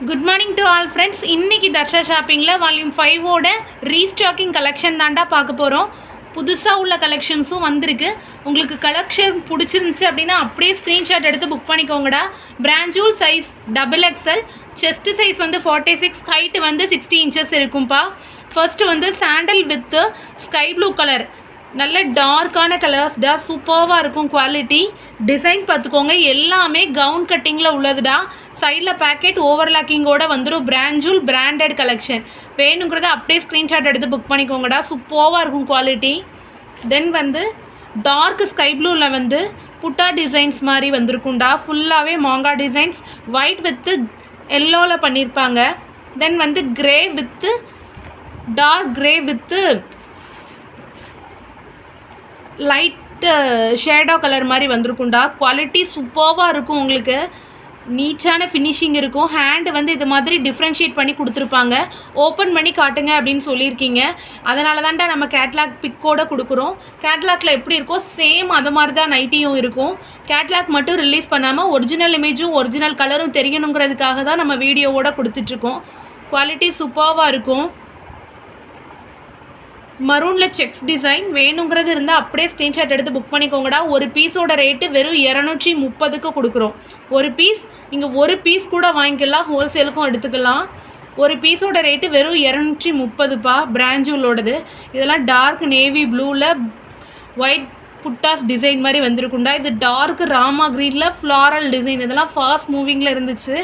Good morning to all friends. இன்றைக்கி Darsha ஷாப்பிங்கில் volume 5ஓட restocking collection தாண்டா பார்க்க போகிறோம். புதுசாக உள்ள கலெக்ஷன்ஸும் வந்திருக்கு. உங்களுக்கு கலெக்ஷன் பிடிச்சிருந்துச்சு அப்படின்னா அப்படியே ஸ்க்ரீன்ஷாட் எடுத்து புக் பண்ணிக்கோங்கடா. பிராஞ்சூல் சைஸ் XXL, செஸ்ட் சைஸ் வந்து 46, ஹைட்டு வந்து 60 இன்ச்சஸ் இருக்கும்ப்பா. ஃபர்ஸ்ட்டு வந்து sandal with sky blue colour, நல்ல டார்க்கான கலர்ஸ்டா, சூப்பராக இருக்கும். குவாலிட்டி டிசைன் பார்த்துக்கோங்க, எல்லாமே கவுன் கட்டிங்கில் உள்ளதுடா. சைடில் பேக்கெட் ஓவர்லாக்கிங்கோடு வந்துடும். பிராஞ்சூல் பிராண்டட் கலெக்ஷன். வேணுங்கிறத அப்படியே ஸ்க்ரீன்ஷாட் எடுத்து புக் பண்ணிக்கோங்கடா. சூப்பராக இருக்கும் குவாலிட்டி. தென் வந்து டார்க் ஸ்கை ப்ளூவில் வந்து புட்டா டிசைன்ஸ் மாதிரி வந்திருக்கும்டா. ஃபுல்லாகவே மாங்கா டிசைன்ஸ், ஒயிட் வித்து எல்லோவில் பண்ணியிருப்பாங்க. தென் வந்து grey with dark grey with light shadow colour மாதிரி வந்திருக்கும்டா. குவாலிட்டி சூப்பராக இருக்கும். உங்களுக்கு நீட்டான ஃபினிஷிங் இருக்கும். ஹேண்டு வந்து இது மாதிரி டிஃப்ரென்ஷியேட் பண்ணி கொடுத்துருப்பாங்க. ஓப்பன் பண்ணி காட்டுங்க அப்படின்னு சொல்லியிருக்கீங்க. அதனால தான்டா நம்ம கேட்லாக் பிக்கோடு கொடுக்குறோம். கேட்லாக்ல எப்படி இருக்கோ சேம் அது மாதிரி தான் நைட்டியும் இருக்கும். கேட்லாக் மட்டும் ரிலீஸ் பண்ணாமல் ஒரிஜினல் இமேஜும் ஒரிஜினல் கலரும் தெரியணுங்கிறதுக்காக தான் நம்ம வீடியோவோடு கொடுத்துட்ருக்கோம். குவாலிட்டி சூப்பராக இருக்கும். மரூனில் செக்ஸ் டிசைன். வேணுங்கிறது இருந்தால் அப்படியே ஸ்க்ரீன்ஷாட் எடுத்து புக் பண்ணிக்கோங்கடா. ஒரு பீஸோட ரேட்டு வெறும் 230க்கு கொடுக்குறோம். ஒரு பீஸ் நீங்கள் ஒரு பீஸ் கூட வாங்கிக்கலாம், ஹோல்சேலுக்கும் எடுத்துக்கலாம். ஒரு பீஸோட ரேட்டு வெறும் 230பா. பிராஞ்சூலோடது. இதெல்லாம் டார்க் நேவி ப்ளூவில் ஒயிட் புட்டாஸ் டிசைன் மாதிரி வந்திருக்குண்டா. இது டார்க் ராமா க்ரீனில் ஃப்ளாரல் டிசைன். இதெல்லாம் ஃபாஸ்ட் மூவிங்கில் இருந்துச்சு.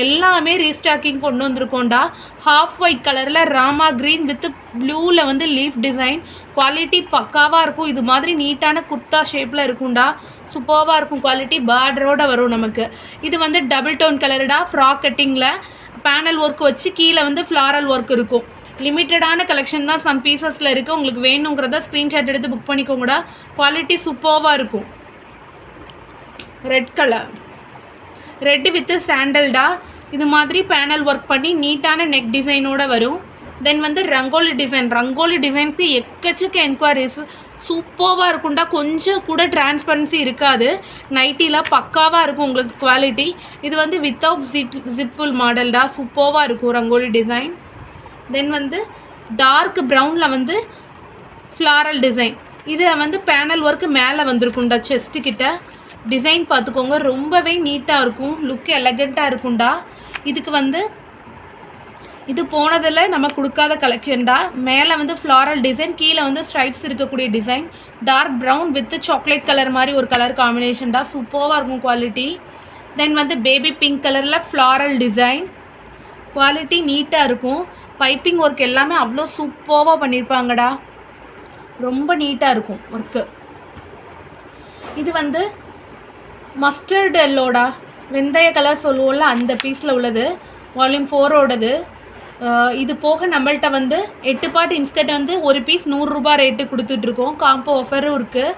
எல்லாமே ரீஸ்டாக்கிங் கொண்டு வந்திருக்கோண்டா. ஹாஃப் ஒயிட் கலரில் ராமா க்ரீன் வித் ப்ளூவில் வந்து லீஃப் டிசைன். குவாலிட்டி பக்காவாக இருக்கும். இது மாதிரி நீட்டான குர்த்தா ஷேப்பில் இருக்கும்டா. சூப்பராக இருக்கும். குவாலிட்டி பார்டரோடு வரும் நமக்கு. இது வந்து டபுள் டோன் கலருடா. ஃப்ராக் கட்டிங்கில் பேனல் ஒர்க் வச்சு கீழே வந்து ஃப்ளாரல் ஒர்க் இருக்கும். லிமிட்டடான கலெக்ஷன் தான் சம் பீசஸில் இருக்குது. உங்களுக்கு வேணுங்கிறத ஸ்க்ரீன்ஷாட் எடுத்து புக் பண்ணிக்கோங்கடா. குவாலிட்டி சூப்பராக இருக்கும். ரெட் கலர், ரெட் வித் சாண்டல்டா. இது மாதிரி பேனல் ஒர்க் பண்ணி நீட்டான நெக் டிசைனோடு வரும். தென் வந்து ரங்கோலி டிசைன். ரங்கோலி டிசைன்ஸ்க்கு எக்கச்சக்க என்கொயரிஸ். சூப்பராக இருக்கும்டா. கொஞ்சம் கூட டிரான்ஸ்பரன்சி இருக்காது. நைட்டிலாம் பக்காவாக இருக்கும் உங்களுக்கு குவாலிட்டி. இது வந்து வித்தவுட் ஜிப்புல் மாடல்டா. சூப்பராக இருக்கும் ரங்கோலி டிசைன். தென் வந்து டார்க் ப்ரௌனில் வந்து ஃப்ளாரல் டிசைன். இதில் வந்து பேனல் ஒர்க்கு மேலே வந்திருக்கும்டா. செஸ்ட்டு கிட்ட டிசைன் பார்த்துக்கோங்க, ரொம்பவே நீட்டாக இருக்கும். லுக் எலகண்ட்டாக இருக்கும்டா. இதுக்கு வந்து இது போனதில் நம்ம கொடுக்காத கலெக்ஷன்டா. மேலே வந்து ஃப்ளாரல் டிசைன், கீழே வந்து ஸ்ட்ரைப்ஸ் இருக்கக்கூடிய design. Dark brown with chocolate colour மாதிரி ஒரு கலர் காம்பினேஷன்டா. சூப்பராக இருக்கும் குவாலிட்டி. தென் வந்து பேபி பிங்க் கலரில் ஃப்ளாரல் டிசைன். குவாலிட்டி நீட்டாக இருக்கும். பைப்பிங் ஒர்க் எல்லாமே அவ்வளோ சூப்பராக பண்ணியிருப்பாங்கடா. ரொம்ப நீட்டாக இருக்கும் ஒர்க்கு. இது வந்து மஸ்டர்ட் எல்லோடா, வெந்தய கலர் சொல்லுவோம்ல, அந்த பீஸில் உள்ளது. வால்யூம் 4ஓடது. இது போக நம்மள்கிட்ட வந்து 8 பார்ட் இன்ஸ்கர்ட் வந்து ஒரு பீஸ் 100 ரூபா ரேட்டு கொடுத்துட்ருக்கோம். காம்போ ஆஃபரும் இருக்குது.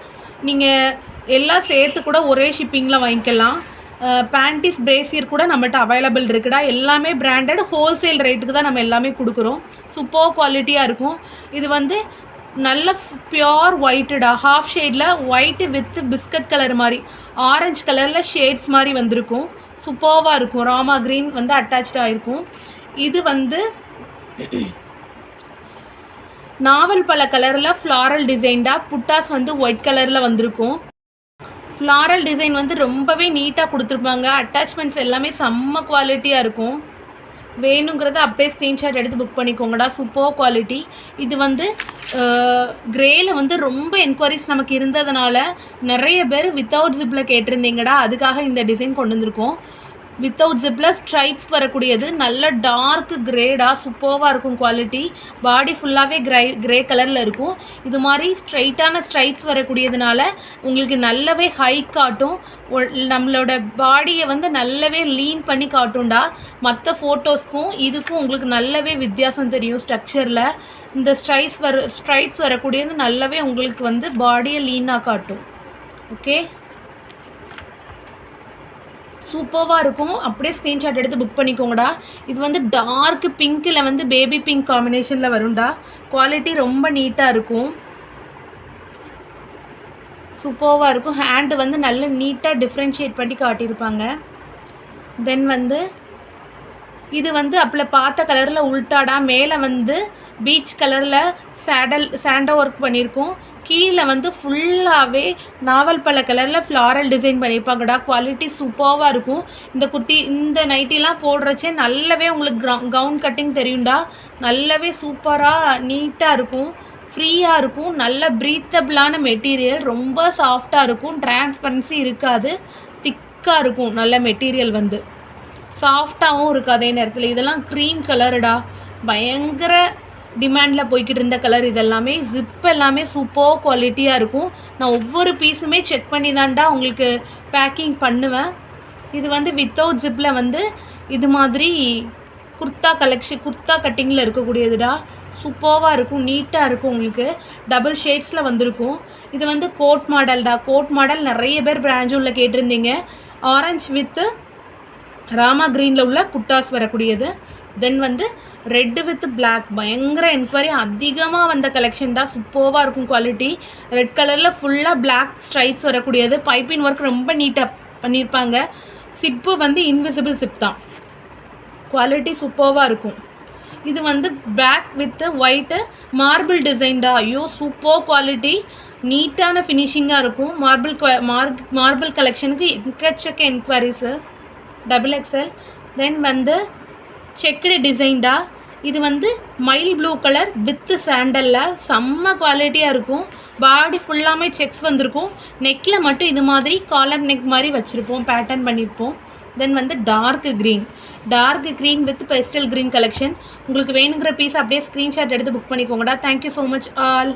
நீங்கள் எல்லாம் சேர்த்து கூட ஒரே ஷிப்பிங்கில் வாங்கிக்கலாம். பேண்டிஸ் பிரேசியர் கூட நம்மகிட்ட அவைலபிள் இருக்குடா. எல்லாமே பிராண்டட் ஹோல்சேல் ரேட்டுக்கு தான் நம்ம எல்லாமே கொடுக்குறோம். சூப்பர் குவாலிட்டியாக இருக்கும். இது வந்து நல்ல பியோர் ஒயிட்டுடா. ஹாஃப் ஷேடில் ஒயிட்டு வித் பிஸ்கட் கலர் மாதிரி ஆரஞ்சு கலரில் ஷேட்ஸ் மாதிரி வந்திருக்கும். சூப்பராக இருக்கும். ராமா க்ரீன் வந்து அட்டாச்சாக இருக்கும். இது வந்து நாவல் பழ கலரில் ஃப்ளாரல் டிசைன்டா. புட்டாஸ் வந்து ஒயிட் கலரில் வந்திருக்கும். ஃப்ளாரல் டிசைன் வந்து ரொம்பவே நீட்டாக கொடுத்துருப்பாங்க. அட்டாச்மெண்ட்ஸ் எல்லாமே செம்ம குவாலிட்டியாக இருக்கும். வேணுங்கிறத அப்படியே ஸ்க்ரீன்ஷாட் எடுத்து புக் பண்ணிக்கோங்கடா. Super quality. இது வந்து கிரேயில் வந்து ரொம்ப என்கொயரிஸ் நமக்கு இருந்ததுனால நிறைய பேர் வித்தவுட் ஜிப்பில் கேட்டிருந்தீங்கடா. அதுக்காக இந்த டிசைன் கொண்டு வந்திருக்கோம். வித்தவுட் ஜிப்பில் ஸ்ட்ரைப்ஸ் வரக்கூடியது. நல்ல டார்க் கிரேடா. சூப்பராக இருக்கும் குவாலிட்டி. பாடி ஃபுல்லாகவே கிரே கலரில் இருக்கும். இது மாதிரி ஸ்ட்ரைட்டான ஸ்ட்ரைப்ஸ் வரக்கூடியதுனால உங்களுக்கு நல்லாவே ஹைட் காட்டும். நம்மளோட பாடியை வந்து நல்லாவே லீன் பண்ணி காட்டும்டா. மற்ற ஃபோட்டோஸ்க்கும் இதுக்கும் உங்களுக்கு நல்லாவே வித்தியாசம் தெரியும் ஸ்ட்ரக்சரில். இந்த ஸ்ட்ரைப்ஸ் வரக்கூடியது நல்லாவே உங்களுக்கு வந்து பாடியை லீனாக காட்டும். ஓகே, சூப்பராக இருக்கும். அப்படியே ஸ்க்ரீன்ஷாட் எடுத்து புக் பண்ணிக்கோங்கடா. இது வந்து டார்க் பிங்க்கில் வந்து பேபி பிங்க் காம்பினேஷனில் வரும்டா. குவாலிட்டி ரொம்ப நீட்டாக இருக்கும். சூப்பராக இருக்கும். ஹேண்டு வந்து நல்ல நீட்டாக டிஃப்ரென்ஷியேட் பண்ணி காட்டியிருப்பாங்க. தென் வந்து இது வந்து அப்பல பார்த்த கலரில் உல்டாடா, மேலே வந்து பீச் கலரில் சாண்டோ ஒர்க் பண்ணியிருக்கோம். கீழே வந்து ஃபுல்லாகவே நாவல் பழ கலரில் ஃப்ளாரல் டிசைன் பண்ணியிருப்பாங்கடா. குவாலிட்டி சூப்பராக இருக்கும். இந்த நைட்டிலாம் போடுறச்சே நல்லாவே உங்களுக்கு கவுன் கட்டிங் தெரியும்டா. நல்லாவே சூப்பராக நீட்டாக இருக்கும், ஃப்ரீயாக இருக்கும். நல்ல ப்ரீத்தபிளான மெட்டீரியல், ரொம்ப சாஃப்டாக இருக்கும், டிரான்ஸ்பரன்சி இருக்காது, திக்காக இருக்கும். நல்ல மெட்டீரியல் வந்து சாஃப்டாகவும் இருக்குது அதே நேரத்தில். இதெல்லாம் க்ரீம் கலருடா, பயங்கர டிமாண்டில் போய்கிட்டு இருந்த கலர். இதெல்லாமே ஜிப் எல்லாமே சூப்பர் குவாலிட்டியாக இருக்கும். நான் ஒவ்வொரு பீஸுமே செக் பண்ணி தான்டா உங்களுக்கு பேக்கிங் பண்ணுவேன். இது வந்து வித்தவுட் ஜிப்பில் வந்து இது மாதிரி குர்த்தா கட்டிங்கில் இருக்கக்கூடியதுடா. சூப்பராக இருக்கும், நீட்டாக இருக்கும். உங்களுக்கு டபுள் ஷேட்ஸில் வந்திருக்கும். இது வந்து கோட் மாடல்டா. கோட் மாடல் நிறைய பேர் பிராஞ்சூரில் கேட்டிருந்தீங்க. ஆரஞ்சு வித்து ராமா க்ரீனில் உள்ள புட்டாஸ் வரக்கூடியது. தென் வந்து ரெட்டு வித் பிளாக், பயங்கர என்கொயரி அதிகமாக வந்த கலெக்ஷன் தான். சூப்பராக இருக்கும் குவாலிட்டி. ரெட் கலரில் ஃபுல்லாக பிளாக் ஸ்ட்ரைப்ஸ் வரக்கூடியது. பைப்பிங் ஒர்க் ரொம்ப நீட்டாக பண்ணியிருப்பாங்க. சிப்பு வந்து இன்விசிபிள் சிப் தான். குவாலிட்டி சூப்பராக இருக்கும். இது வந்து பிளாக் வித் ஒயிட்டு மார்பிள் டிசைன்டா. ஐயோ சூப்பர் குவாலிட்டி, நீட்டான ஃபினிஷிங்காக இருக்கும். மார்பிள் கலெக்ஷனுக்கு எக்கச்சக்க என்கொயரிஸு. XXL. தென் வந்து செக்குடு டிசைன்டா. இது வந்து மைல் ப்ளூ கலர் வித் சாண்டலில் செம்ம குவாலிட்டியாக இருக்கும். பாடி ஃபுல்லாமே செக்ஸ் வந்திருக்கும். நெக்கில் மட்டும் இது மாதிரி காலர் நெக் மாதிரி வச்சுருப்போம், பேட்டர்ன் பண்ணியிருப்போம். தென் வந்து dark green with pastel green collection. உங்களுக்கு வேணுங்கிற பீஸ் அப்படியே ஸ்க்ரீன்ஷாட் எடுத்து புக் பண்ணிக்கோங்கடா. Thank you so much all.